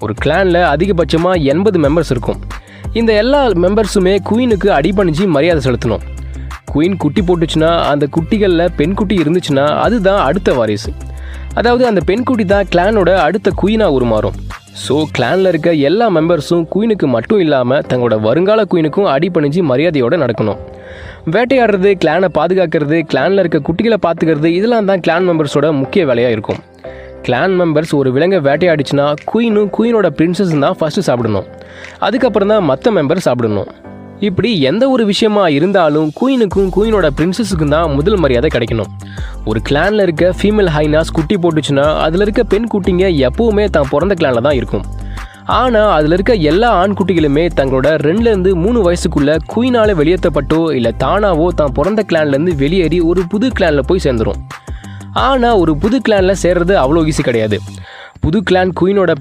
ஒரு கிளானில் அதிகபட்சமாக 80 மெம்பர்ஸ் இருக்கும். இந்த எல்லா மெம்பர்ஸுமே குயினுக்கு அடிபணிஞ்சு மரியாதை செலுத்தணும். குயின் குட்டி போட்டுச்சுன்னா அந்த குட்டிகளில் பெண் குட்டி இருந்துச்சுன்னா அதுதான் அடுத்த வாரிசு. அதாவது அந்த பெண் குட்டி தான் கிளானோட அடுத்த குயினாக உருமாறும். ஸோ கிளானில் இருக்க எல்லா மெம்பர்ஸும் குயினுக்கு மட்டும் இல்லாமல் தங்களோட வருங்கால குயினுக்கும் அடிபணிஞ்சு மரியாதையோடு நடக்கணும். வேட்டையாடுறது, கிளானை பாதுகாக்கிறது, கிளானில் இருக்க குட்டிகளை பார்த்துக்கிறது, இதெல்லாம் தான் கிளான் மெம்பர்ஸோட முக்கிய வேலையாக இருக்கும். கிளான் மெம்பர்ஸ் ஒரு விலங்கை வேட்டையாடிச்சுன்னா குயினோட பிரின்சஸும் தான் ஃபஸ்ட்டு சாப்பிடணும். அதுக்கப்புறம் தான் மற்ற மெம்பர் சாப்பிடணும். இப்படி எந்த ஒரு விஷயமா இருந்தாலும் குயினோட பிரின்சஸுக்கும் தான் முதல் மரியாதை கிடைக்கணும். ஒரு கிளானில் இருக்க ஃபீமேல் ஹைனாஸ் குட்டி போட்டுச்சுன்னா அதில் இருக்க பெண் குட்டிங்க எப்போவுமே தான் பிறந்த கிளானில் தான் இருக்கும். ஆனால் அதில் இருக்க எல்லா ஆண் குட்டிகளுமே தங்களோட 2லேருந்து 3 வயசுக்குள்ளே குயினால் வெளியேற்றப்பட்டோ இல்லை தானாவோ தான் பிறந்த கிளான்லேருந்து வெளியேறி ஒரு புது கிளானில் போய் சேர்ந்துடும். ஆனால் ஒரு புது கிளானில் சேர்றது அவ்வளோ ஈஸி கிடையாது. புது கிளான் குயினோட